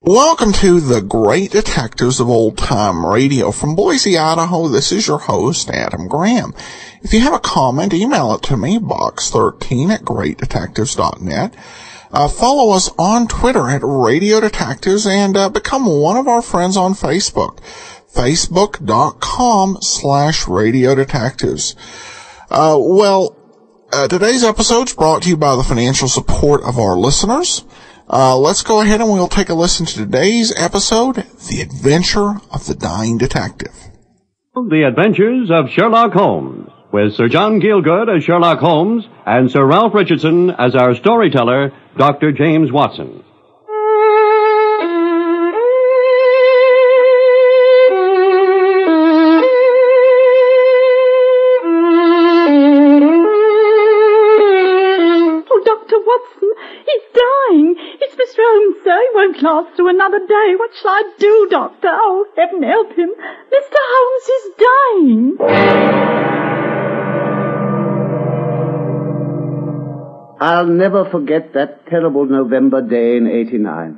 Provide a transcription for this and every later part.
Welcome to the Great Detectives of Old Time Radio. From Boise, Idaho, this is your host, Adam Graham. If you have a comment, email it to me, box13@greatdetectives.net. Follow us on Twitter at Radio Detectives and become one of our friends on Facebook, facebook.com/Radio Detectives. Today's episode is brought to you by the financial support of our listeners. Let's go ahead and we'll take a listen to today's episode, The Adventure of the Dying Detective. The Adventures of Sherlock Holmes, with Sir John Gielgud as Sherlock Holmes and Sir Ralph Richardson as our storyteller, Dr. James Watson. Oh, Dr. Watson, he's dying. It's Mr. Holmes, sir. He won't last through another day. What shall I do, Doctor? Oh, heaven help him. Mr. Holmes is dying. I'll never forget that terrible November day in '89.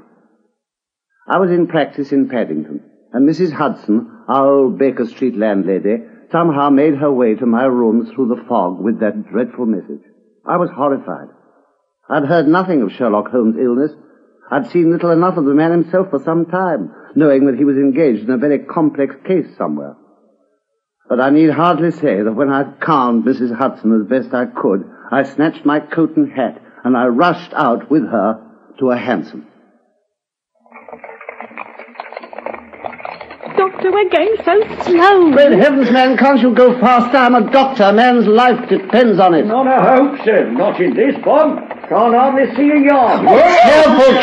I was in practice in Paddington, and Mrs. Hudson, our old Baker Street landlady, somehow made her way to my room through the fog with that dreadful message. I was horrified. I'd heard nothing of Sherlock Holmes' illness. I'd seen little enough of the man himself for some time, knowing that he was engaged in a very complex case somewhere. But I need hardly say that when I'd calmed Mrs. Hudson as best I could, I snatched my coat and hat, and I rushed out with her to a hansom. Doctor, we're going so slow. Great heavens, man, can't you go faster? I'm a doctor. A man's life depends on it. Not a hope, sir. Not in this fog. Can't hardly see a yard.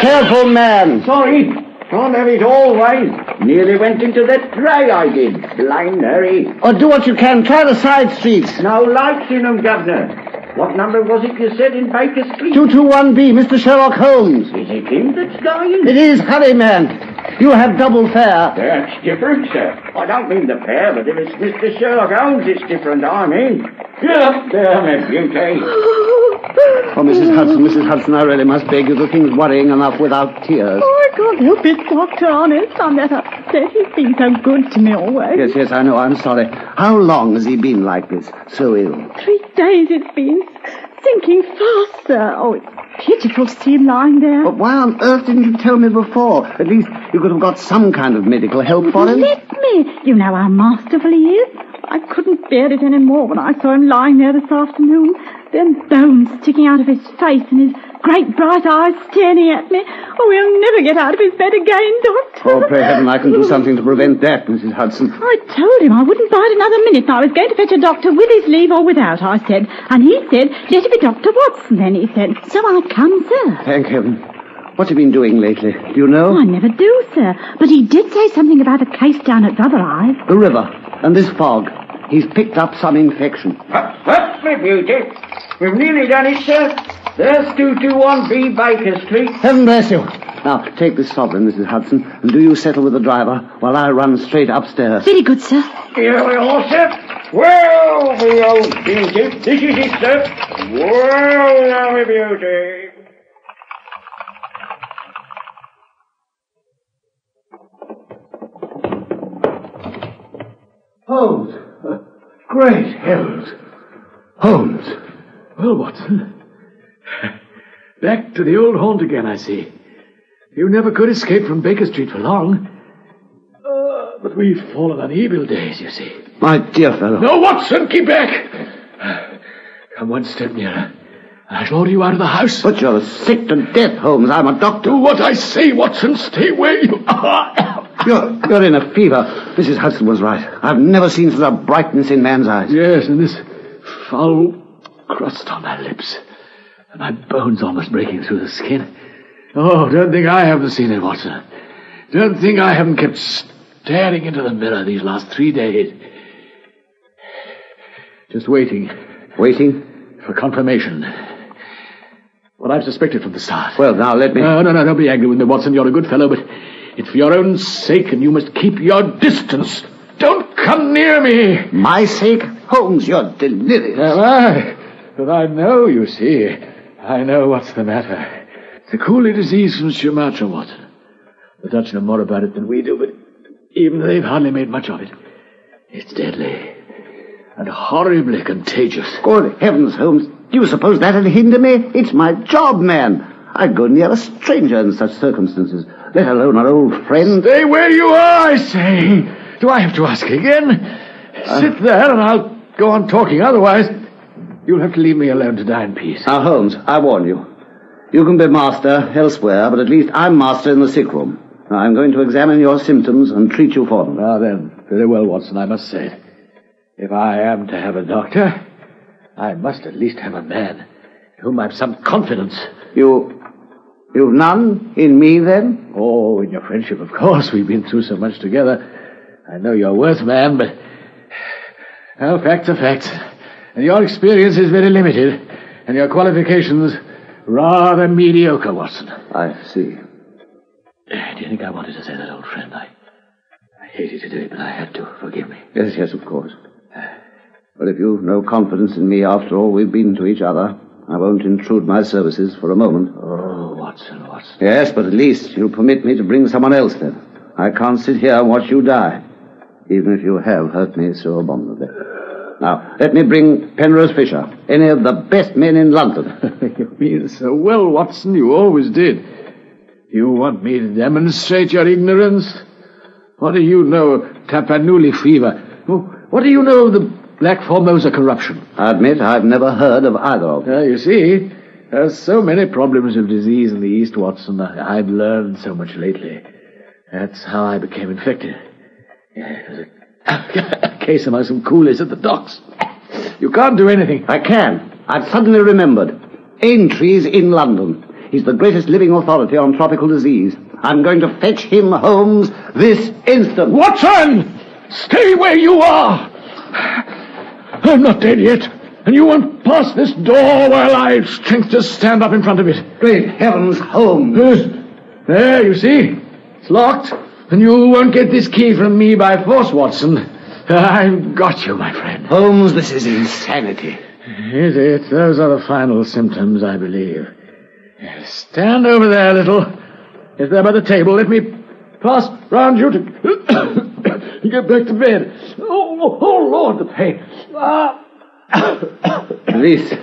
Careful, man. Sorry. Can't have it all ways. Nearly went into that tray, I did. Blind hurry. Oh, do what you can. Try the side streets. No lights in them, Governor. What number was it you said in Baker Street? 221B, Mr. Sherlock Holmes. Is it him that's dying? It is. Hurry, man. You have double fare. That's different, sir. I don't mean the fare, but if it's Mr. Sherlock Holmes, it's different, I mean. Get up there, my beauty. Oh, Mrs. Hudson, I really must beg you. The thing's worrying enough without tears. Oh, I can't help it, Doctor, honest. I'm that upset. He's been so good to me always. Yes, I know. I'm sorry. How long has he been like this? So ill? 3 days it's been. Sinking faster. Oh, it's pitiful to see him lying there. But why on earth didn't you tell me before? At least you could have got some kind of medical help for him. Let me. You know how masterful he is. I couldn't bear it any more when I saw him lying there this afternoon. Then bones sticking out of his face and his great bright eyes staring at me. Oh, he'll never get out of his bed again, Doctor. Oh, pray heaven I can do something to prevent that, Mrs. Hudson. I told him I wouldn't bide another minute. I was going to fetch a doctor with his leave or without, I said. And he said, let it be Dr. Watson, then he said. So I come, sir. Thank heaven. What's he been doing lately? Do you know? Oh, I never do, sir. But he did say something about a case down at Rotherhithe. The river and this fog. He's picked up some infection. That's my beauty. We've nearly done it, sir. There's 221B Baker Street. Heaven bless you. Now, take this sovereign, Mrs. Hudson, and do you settle with the driver while I run straight upstairs. Very good, sir. Here we are, sir. Well, my old beauty. This is it, sir. Well, now, my beauty. Holmes. Great heavens. Holmes. Well, Watson. Back to the old haunt again, I see. You never could escape from Baker Street for long. But we've fallen on evil days, you see. My dear fellow. No, Watson, keep back. Come one step nearer. I shall order you out of the house. But you're sick to death, Holmes. I'm a doctor. Do what I say, Watson. Stay where you are. You're in a fever. Mrs. Hudson was right. I've never seen such a brightness in man's eyes. Yes, and this foul crust on my lips. And my bones almost breaking through the skin. Oh, don't think I haven't seen it, Watson. Don't think I haven't kept staring into the mirror these last 3 days. Just waiting. Waiting? For confirmation. What I've suspected from the start. Well, now let me... No, don't be angry with me, Watson. You're a good fellow, but it's for your own sake, and you must keep your distance. Don't come near me. My sake? Holmes, you're delirious. But I know, you see. I know what's the matter. It's a coolie disease from Sumatra, Watson. The Dutch know more about it than we do, but even they've hardly made much of it. It's deadly and horribly contagious. Good heavens, Holmes. Do you suppose that'll hinder me? It's my job, man. I'd go near a stranger in such circumstances, let alone an old friend. Stay where you are, I say. Do I have to ask again? Sit there and I'll go on talking. Otherwise, you'll have to leave me alone to die in peace. Now, Holmes, I warn you. You can be master elsewhere, but at least I'm master in the sick room. Now, I'm going to examine your symptoms and treat you for them. Now then, very well, Watson, I must say it. If I am to have a doctor, I must at least have a man in whom I've some confidence. You've none in me, then? Oh, in your friendship, of course. We've been through so much together. I know your worth, man, but... Well, facts are facts. And your experience is very limited. And your qualifications rather mediocre, Watson. I see. Do you think I wanted to say that, old friend? I hated to do it, but I had to. Forgive me. Yes, of course. But if you've no confidence in me after all we've been to each other, I won't intrude my services for a moment. Oh, Watson. Yes, but at least you'll permit me to bring someone else, then. I can't sit here and watch you die, even if you have hurt me so abominably. Now, let me bring Penrose Fisher, any of the best men in London. You mean so well, Watson. You always did. You want me to demonstrate your ignorance? What do you know of Tapanuli fever? What do you know of the Black Formosa corruption? I admit I've never heard of either of them. You see, there's so many problems of disease in the East, Watson. I've learned so much lately. That's how I became infected. It was a case among some coolies at the docks. You can't do anything. I can. I've suddenly remembered. Aintree's in London. He's the greatest living authority on tropical disease. I'm going to fetch him, Holmes, this instant. Watson! Stay where you are! I'm not dead yet, and you won't pass this door while I've strength to stand up in front of it. Great heavens, Holmes! There, you see? It's locked, and you won't get this key from me by force, Watson. I've got you, my friend. Holmes, this is insanity. Is it? Those are the final symptoms, I believe. Stand over there a little. Is there by the table? Let me pass round you to get back to bed. Oh, Lord, the pain. At least,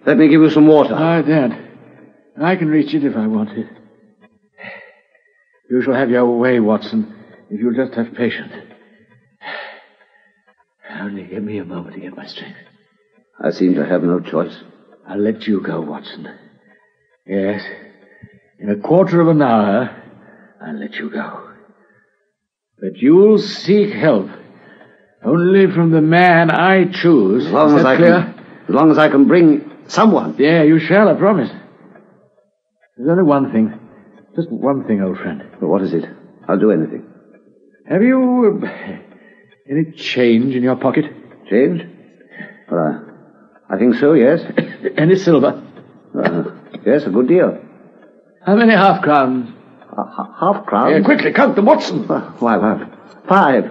let me give you some water. I daren't. I can reach it if I want it. You shall have your way, Watson, if you'll just have patience. Only give me a moment to get my strength. I seem to have no choice. I'll let you go, Watson. Yes. In a quarter of an hour, I'll let you go. But you'll seek help only from the man I choose. Is that clear? As long as I can bring someone. Yeah, you shall, I promise. There's only one thing. Just one thing, old friend. Well, what is it? I'll do anything. Have you any change in your pocket? Change? Well, I think so, yes. Any silver? Yes, a good deal. How many half-crowns? Half-crowns? Yeah, quickly, count them, Watson. Why, 5.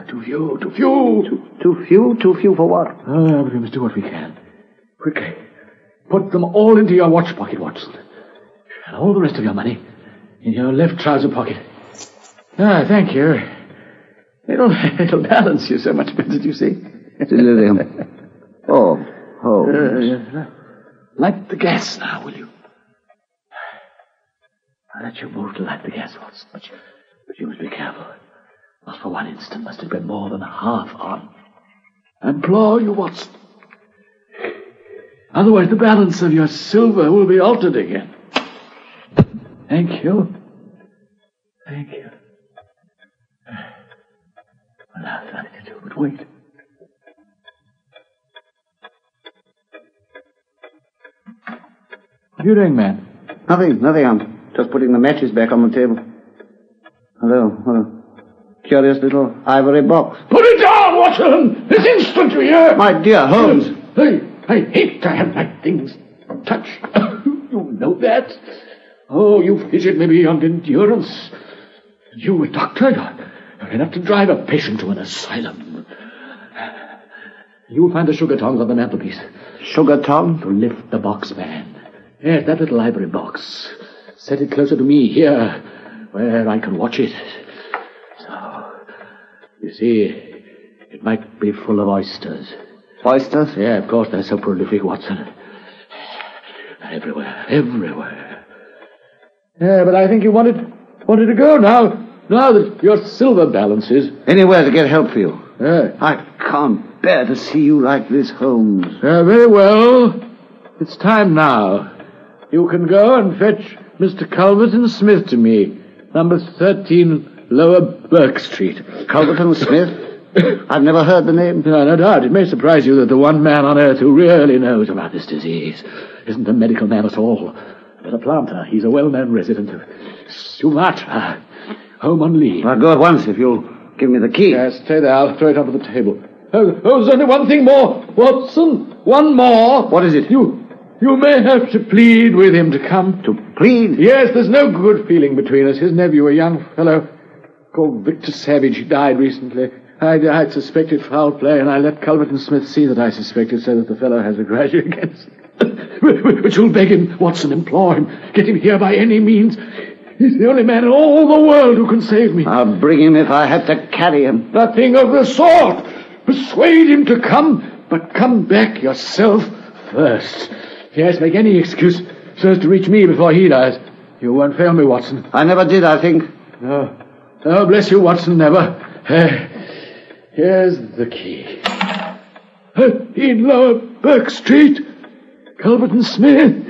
Too few. Too few? Too few for what? Oh, but we must do what we can. Quickly. Put them all into your watch pocket, Watson. And all the rest of your money in your left trouser pocket. Thank you. It'll balance you so much better, do you see? Delirium. Oh. Light the gas now, will you? I'll let you move to light the gas, Watson, but you must be careful. Not for one instant must it be more than half on. I implore you, Watson. Otherwise the balance of your silver will be altered again. Thank you. Well, now there's nothing to do but wait. What are you doing, man? Nothing. I'm just putting the matches back on the table. Hello. Curious little ivory box. Put it down, Watson! This instant, you hear? My dear Holmes. I hate to have my things touched. You know that? Oh, you fidget me beyond endurance. You, a doctor, you're enough to drive a patient to an asylum. You'll find the sugar tongs on the mantelpiece. Sugar tongs? To lift the box, man. Yes, that little ivory box. Set it closer to me, here, where I can watch it. So, you see, it might be full of oysters. Oysters? Yeah, of course, they're so prolific, Watson. Everywhere. Yeah, but I think you wanted to go now that your silver balance is... Anywhere to get help for you. Yeah. I can't bear to see you like this, Holmes. Very well. It's time now. You can go and fetch Mr. Culverton Smith to me. Number 13, Lower Burke Street. Culverton Smith? I've never heard the name. No doubt. It may surprise you that the one man on earth who really knows about this disease isn't a medical man at all, but a planter. He's a well-known resident of Sumatra, home on leave. I'll go at once if you'll give me the key. Yes, stay there. I'll throw it up on the table. Oh, there's only one thing more, Watson. One more. What is it? You may have to plead with him to come. To plead? Yes, there's no good feeling between us. His nephew, a young fellow called Victor Savage, he died recently. I'd suspected foul play, and I let Culverton Smith see that I suspected, so that the fellow has a grudge against him. But you'll beg him, Watson, implore him, get him here by any means. He's the only man in all the world who can save me. I'll bring him if I have to carry him. Nothing of the sort. Persuade him to come, but come back yourself first. Yes, make any excuse so as to reach me before he does. You won't fail me, Watson. I never did, I think. No. Oh, bless you, Watson, never. Here's the key. In Lower Burke Street, Culverton Smith.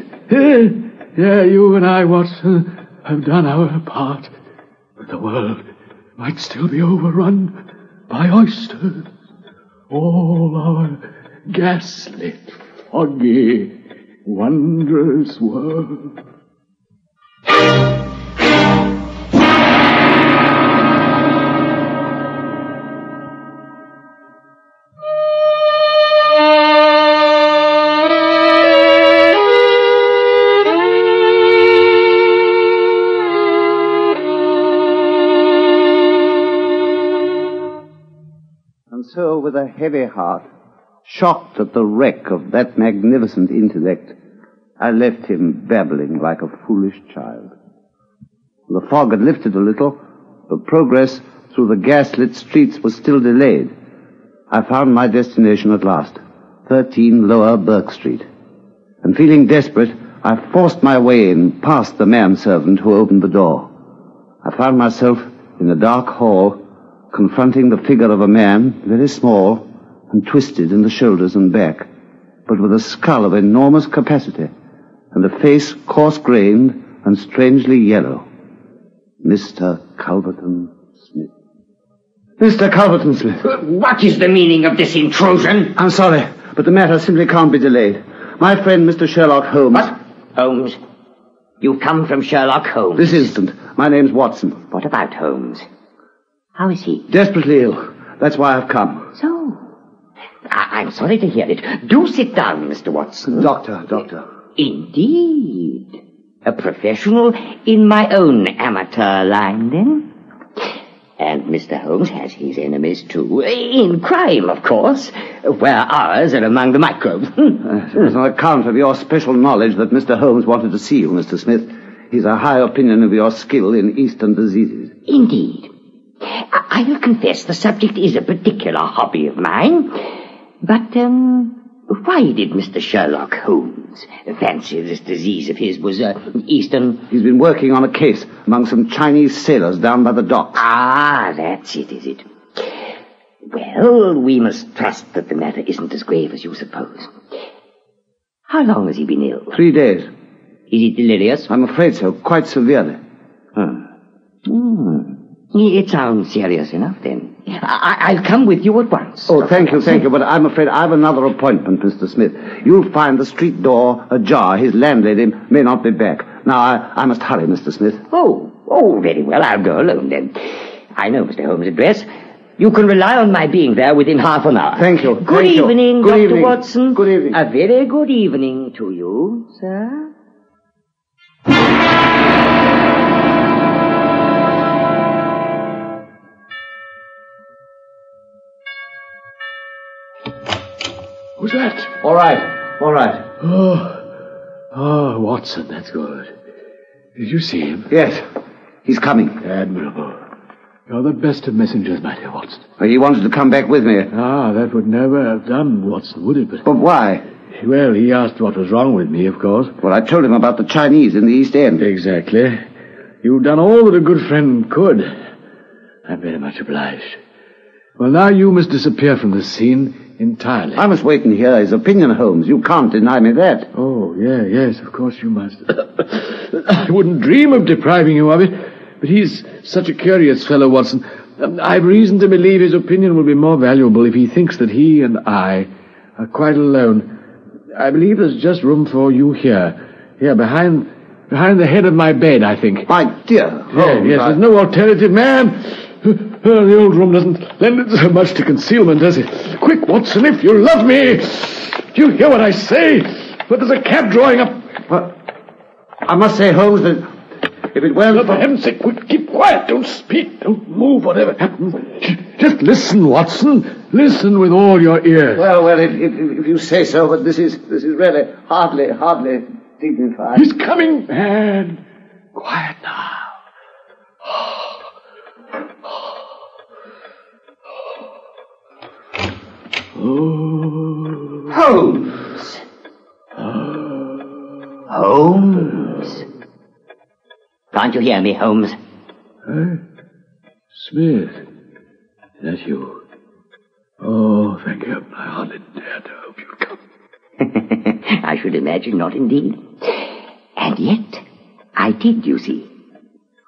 Yeah, you and I, Watson, have done our part. But the world might still be overrun by oysters. All our gaslit, foggy, wondrous world. So, with a heavy heart, shocked at the wreck of that magnificent intellect, I left him babbling like a foolish child. The fog had lifted a little, but progress through the gas-lit streets was still delayed. I found my destination at last, 13 Lower Burke Street. And feeling desperate, I forced my way in past the manservant who opened the door. I found myself in a dark hall, confronting the figure of a man, very small and twisted in the shoulders and back, but with a skull of enormous capacity and a face coarse-grained and strangely yellow. Mr. Culverton Smith. Mr. Culverton Smith. What is the meaning of this intrusion? I'm sorry, but the matter simply can't be delayed. My friend, Mr. Sherlock Holmes... What? Holmes? You come from Sherlock Holmes? This instant. My name's Watson. What about Holmes? How is he? Desperately ill. That's why I've come. So? I'm sorry to hear it. Do sit down, Mr. Watson. Doctor. Indeed. A professional in my own amateur line, then? And Mr. Holmes has his enemies, too. In crime, of course, where ours are among the microbes. It's on account of your special knowledge that Mr. Holmes wanted to see you, Mr. Smith. He's a high opinion of your skill in Eastern diseases. Indeed. I will confess the subject is a particular hobby of mine. But, why did Mr. Sherlock Holmes fancy this disease of his was, Eastern... He's been working on a case among some Chinese sailors down by the docks. Ah, that's it, is it? Well, we must trust that the matter isn't as grave as you suppose. How long has he been ill? 3 days. Is he delirious? I'm afraid so, quite severely. It sounds serious enough, then. I'll come with you at once. Oh, thank you, but I'm afraid I've another appointment, Mr. Smith. You'll find the street door ajar. His landlady may not be back. Now, I must hurry, Mr. Smith. Oh, very well. I'll go alone, then. I know Mr. Holmes' address. You can rely on my being there within half an hour. Thank you. Good Thank you. evening, Good Dr. evening. Watson. Good evening. A very good evening to you, sir. Who's that? All right. Oh, Watson, that's good. Did you see him? Yes, he's coming. Admirable. You're the best of messengers, my dear Watson. He wanted to come back with me. Ah, that would never have done, Watson, would it? But why? Well, he asked what was wrong with me, of course. Well, I told him about the Chinese in the East End. Exactly. You've done all that a good friend could. I'm very much obliged. Well, now you must disappear from the scene entirely. I must wait and hear his opinion, Holmes. You can't deny me that. Oh, yes, of course you must. I wouldn't dream of depriving you of it, but he's such a curious fellow, Watson. I've reason to believe his opinion will be more valuable if he thinks that he and I are quite alone. I believe there's just room for you here. Here, behind the head of my bed, I think. My dear Holmes. Yes, there's no alternative, man. The old room doesn't lend it so much to concealment, does it? Quick, Watson, if you love me. Do you hear what I say? But there's a cab drawing up. What? I must say, Holmes, that if it weren't For heaven's sake, quick, keep quiet. Don't speak. Don't move, whatever happens. Just listen, Watson. Listen with all your ears. Well, if you say so, but this is really hardly dignified. He's coming, man. Quiet now. Oh. Holmes. Holmes. Can't you hear me, Holmes? Smith. Is that you? Oh, thank heaven. I hardly dared to hope you'd come. I should imagine not indeed. And yet, I did, you see.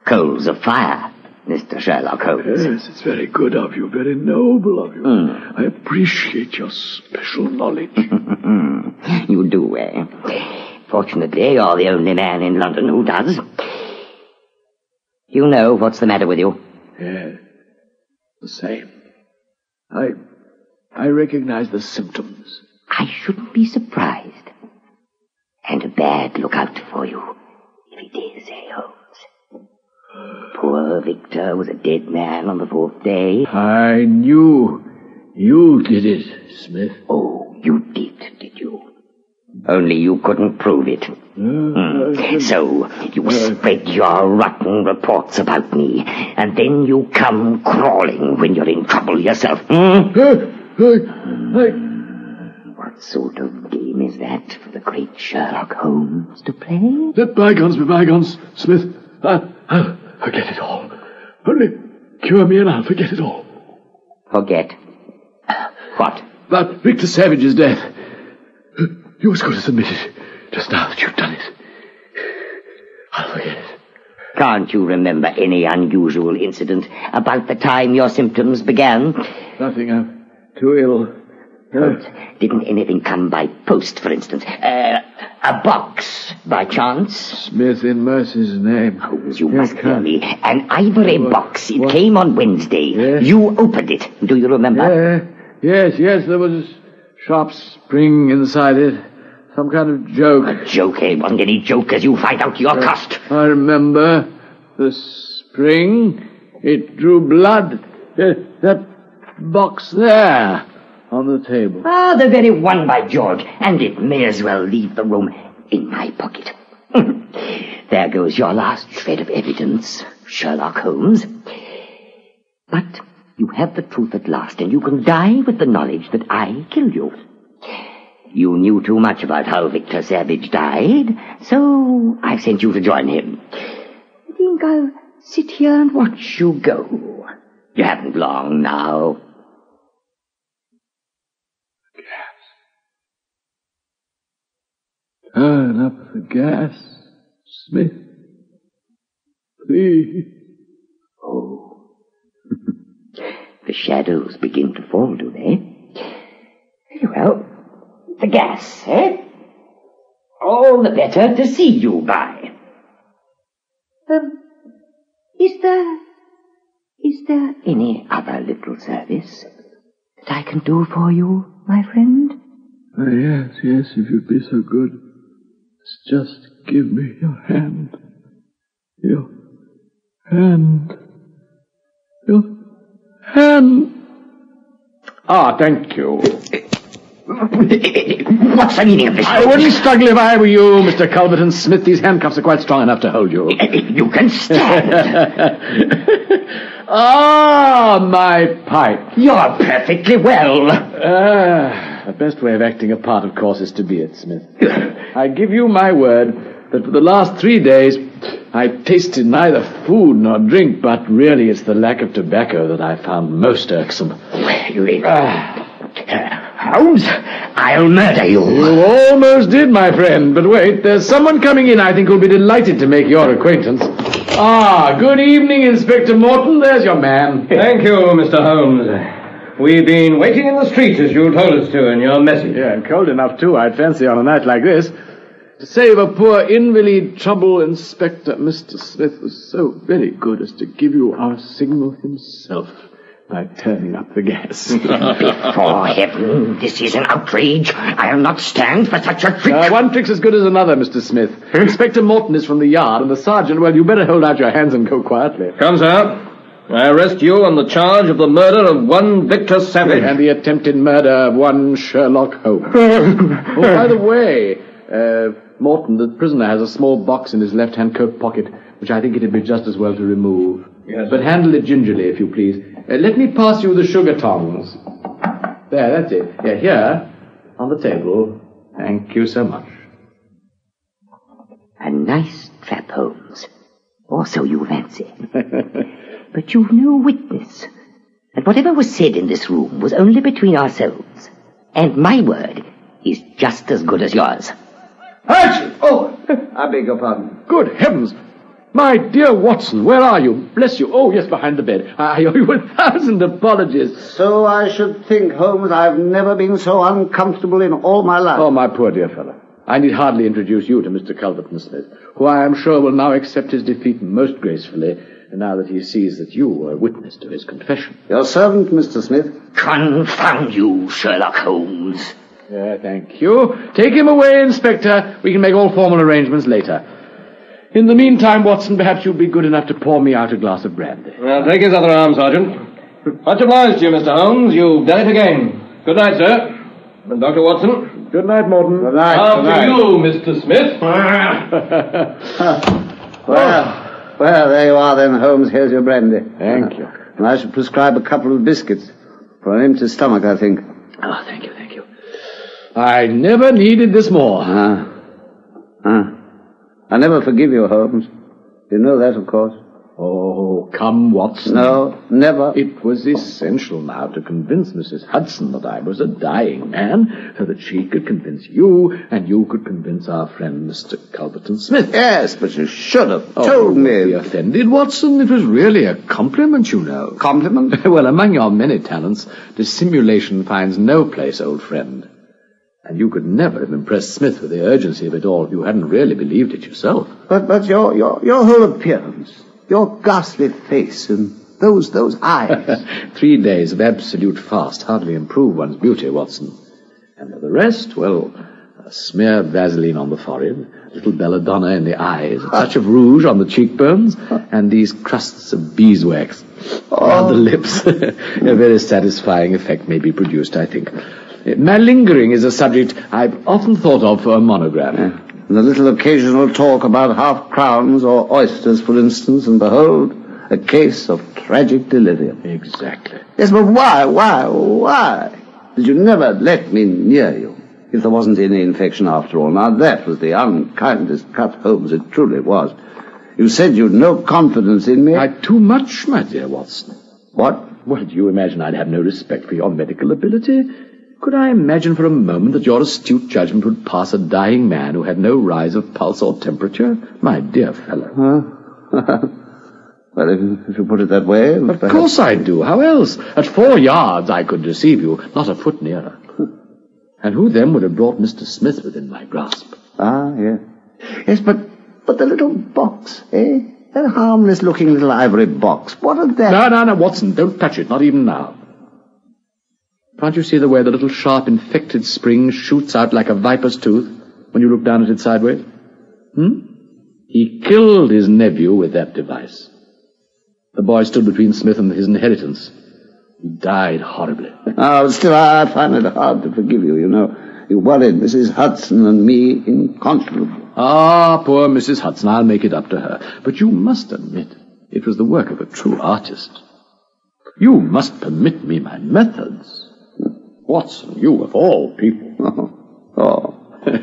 Coals of fire, Mr. Sherlock Holmes. Yes, it's very good of you, very noble of you. I appreciate your special knowledge. You do, eh? Fortunately, you're the only man in London who does. You know what's the matter with you? Yes, the same. I recognize the symptoms. I shouldn't be surprised. And a bad lookout for you, if it is, eh, Holmes? Poor Victor was a dead man on the 4th day. I knew you did it, Smith. Oh, you did you? Only you couldn't prove it. So, you spread your rotten reports about me, and then you come crawling when you're in trouble yourself. What sort of game is that for the great Sherlock Holmes to play? Let bygones be bygones, Smith. I'll forget it all. Only cure me and I'll forget it all. Forget? What? About Victor Savage's death. You as good as admitted just now that you've done it. I'll forget it. Can't you remember any unusual incident about the time your symptoms began? Nothing. I'm too ill. Didn't anything come by post, for instance? A box, by chance? Smith, in mercy's name. Holmes, you must hear me. An ivory box. It came on Wednesday. Yes. You opened it. Do you remember? Yes. There was a sharp spring inside it. Some kind of joke. A joke, eh? Wasn't any joke, as you find out your cost. I remember the spring. It drew blood. That box there on the table. Ah, the very one, by George. And it may as well leave the room in my pocket. There goes your last shred of evidence, Sherlock Holmes. But you have the truth at last, and you can die with the knowledge that I killed you. You knew too much about how Victor Savage died, so I've sent you to join him. I think I'll sit here and watch you go. You haven't long now. Turn up the gas, Smith. Please. Oh. The shadows begin to fall, do they? Very well. The gas, eh? All the better to see Is there any other little service that I can do for you, my friend? Yes, if you'd be so good. Just give me your hand. Your hand. Your hand. Ah, thank you. What's the meaning of this? I wouldn't struggle if I were you, Mr. Culberton Smith. These handcuffs are quite strong enough to hold you. You can stand. Ah, my pipe. You're perfectly well. The best way of acting a part, of course, is to be it, Smith. I give you my word that for the last 3 days I've tasted neither food nor drink, but really it's the lack of tobacco that I found most irksome. Holmes, I'll murder you. You almost did, my friend. But wait, there's someone coming in I think who'll be delighted to make your acquaintance. Ah, good evening, Inspector Morton. There's your man. Thank you, Mr. Holmes. We've been waiting in the street as you told us to in your message. Yeah, and cold enough, too, I'd fancy, on a night like this. To save a poor invalid trouble, Inspector Mr. Smith was so very good as to give you our signal himself by turning up the gas. For heaven, this is an outrage. I'll not stand for such a trick. One trick's as good as another, Mr. Smith. Inspector Morton is from the yard, and the sergeant, well, you better hold out your hands and go quietly. Come, sir. I arrest you on the charge of the murder of one Victor Savage. And the attempted murder of one Sherlock Holmes. Oh, by the way, Morton, the prisoner, has a small box in his left-hand coat pocket, which I think it'd be just as well to remove. Yes, but handle it gingerly, if you please. Let me pass you the sugar tongs. There, that's it. Yeah, here, on the table. Thank you so much. A nice trap, Holmes. Or so you fancy. But you've no witness. And whatever was said in this room was only between ourselves. And my word is just as good as yours. Hatch! Oh, I beg your pardon. Good heavens! My dear Watson, where are you? Bless you. Oh, yes, behind the bed. I owe you 1,000 apologies. So I should think, Holmes, I've never been so uncomfortable in all my life. Oh, my poor dear fellow. I need hardly introduce you to Mr. Culberton Smith, who I am sure will now accept his defeat most gracefully, now that he sees that you were witness to his confession. Your servant, Mr. Smith. Confound you, Sherlock Holmes. Thank you. Take him away, Inspector. We can make all formal arrangements later. In the meantime, Watson, perhaps you'd be good enough to pour me out a glass of brandy. Well, take his other arm, Sergeant. Much obliged to you, Mr. Holmes. You've done it again. Good night, sir. And Dr. Watson. Good night, Morton. Good night. After you, Mr. Smith. Well, there you are then, Holmes. Here's your brandy. Thank you. And I should prescribe a couple of biscuits. For an empty stomach, I think. Oh, thank you. I never needed this more. I never forgive you, Holmes. You know that, of course. Oh, come, Watson. No, never. It was essential now to convince Mrs. Hudson that I was a dying man, so that she could convince you, and you could convince our friend Mr. Culberton Smith. Yes, but you should have told me. Don't be offended, Watson. It was really a compliment, you know. Compliment? Well, among your many talents, dissimulation finds no place, old friend. And you could never have impressed Smith with the urgency of it all if you hadn't really believed it yourself. But your whole appearance, your ghastly face, and those eyes. 3 days of absolute fast hardly improve one's beauty, Watson. And for the rest, well, a smear of Vaseline on the forehead, a little belladonna in the eyes, a touch of rouge on the cheekbones, and these crusts of beeswax around the lips. A very satisfying effect may be produced, I think. Malingering is a subject I've often thought of for a monogram. And a little occasional talk about half-crowns or oysters, for instance, and behold, a case of tragic delirium. Exactly. Yes, but why did you never let me near you if there wasn't any infection after all? Now, that was the unkindest cut, Holmes, it truly was. You said you'd no confidence in me. Too much, my dear Watson. What? Well, do you imagine I'd have no respect for your medical ability? Could I imagine for a moment that your astute judgment would pass a dying man who had no rise of pulse or temperature? My dear fellow. Well, if you put it that way... Of course I do. How else? At 4 yards I could deceive you, not a foot nearer. And who then would have brought Mr. Smith within my grasp? Ah, yes. Yes, but the little box, eh? That harmless-looking little ivory box. What is that? No, Watson, don't touch it, not even now. Can't you see the way the little sharp infected spring shoots out like a viper's tooth when you look down at it sideways? He killed his nephew with that device. The boy stood between Smith and his inheritance. He died horribly. Oh, still, I find it hard to forgive you, you know. You worried Mrs. Hudson and me inconsolably. Ah, poor Mrs. Hudson, I'll make it up to her. But you must admit, it was the work of a true artist. You must permit me my methods. Watson, you of all people.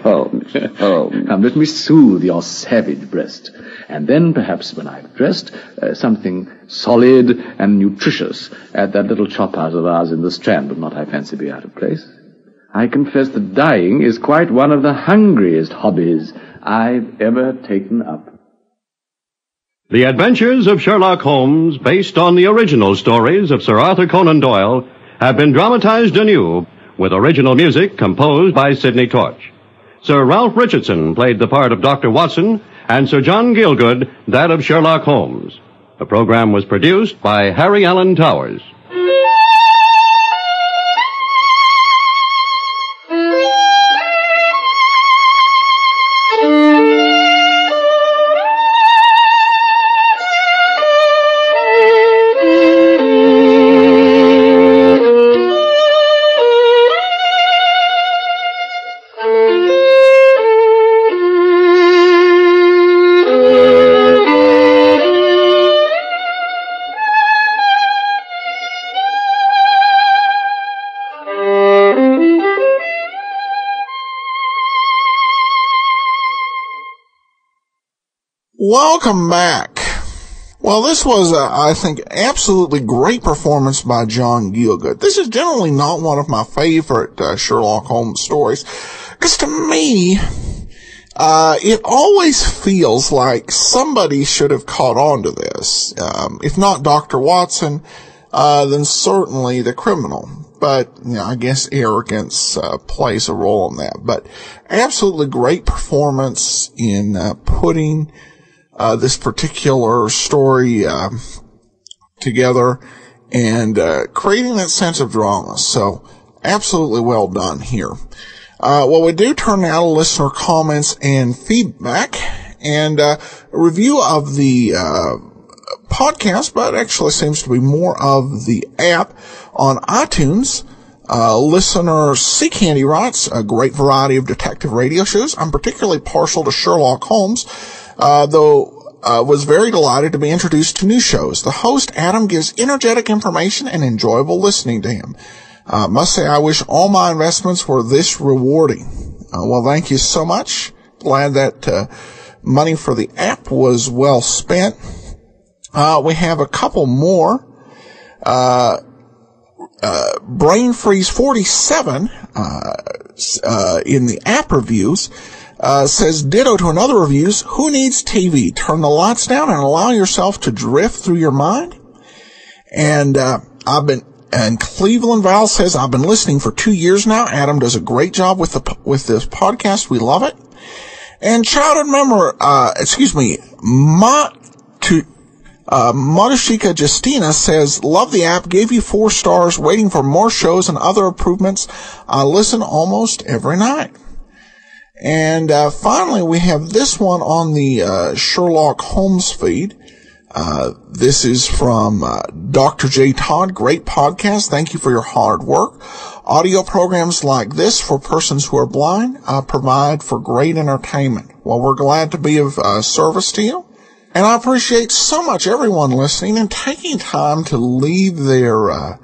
Holmes. Come, let me soothe your savage breast. And then, perhaps, when I've dressed, something solid and nutritious at that little chop house of ours in the Strand would not, I fancy, be out of place. I confess that dying is quite one of the hungriest hobbies I've ever taken up. The Adventures of Sherlock Holmes, based on the original stories of Sir Arthur Conan Doyle, have been dramatized anew with original music composed by Sidney Torch. Sir Ralph Richardson played the part of Dr. Watson, and Sir John Gielgud that of Sherlock Holmes. The program was produced by Harry Allen Towers. Welcome back. Well, this was, I think, absolutely great performance by John Gielgud. This is generally not one of my favorite Sherlock Holmes stories, because to me, it always feels like somebody should have caught on to this. If not Dr. Watson, then certainly the criminal. But, you know, I guess arrogance plays a role in that. But absolutely great performance in putting this particular story together and creating that sense of drama. So absolutely well done here. Well, we do turn now to listener comments and feedback and a review of the podcast, but actually seems to be more of the app on iTunes. Listener C. Candy writes, a great variety of detective radio shows. I'm particularly partial to Sherlock Holmes, though was very delighted to be introduced to new shows. The host, Adam, gives energetic information and enjoyable listening to him. Must say I wish all my investments were this rewarding. Well, thank you so much. Glad that money for the app was well spent. We have a couple more. Brain Freeze 47 in the app reviews says ditto to another reviews. Who needs TV? Turn the lights down and allow yourself to drift through your mind. And and Cleveland Val says I've been listening for 2 years now. Adam does a great job with this podcast. We love it. And childhood member, Motoshika Justina says, love the app, gave you 4 stars, waiting for more shows and other improvements. I listen almost every night. And finally, we have this one on the Sherlock Holmes feed. This is from Dr. J. Todd. Great podcast. Thank you for your hard work. Audio programs like this for persons who are blind provide for great entertainment. Well, we're glad to be of service to you. And I appreciate so much everyone listening and taking time to leave their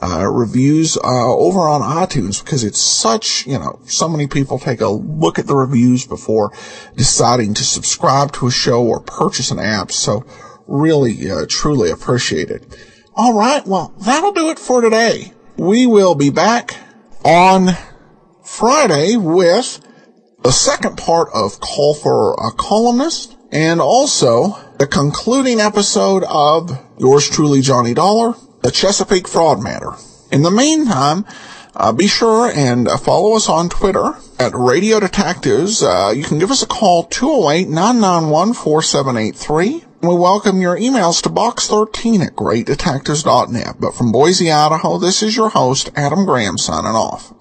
reviews over on iTunes, because it's such, so many people take a look at the reviews before deciding to subscribe to a show or purchase an app. So really, truly appreciate it. All right, well, that'll do it for today. We will be back on Friday with the second part of Call for a Columnist, and also the concluding episode of yours truly, Johnny Dollar, the Chesapeake Fraud Matter. In the meantime, be sure and follow us on Twitter at Radio Detectives. You can give us a call, 208-991-4783. We welcome your emails to box13@greatdetectives.net. But from Boise, Idaho, this is your host, Adam Graham, signing off.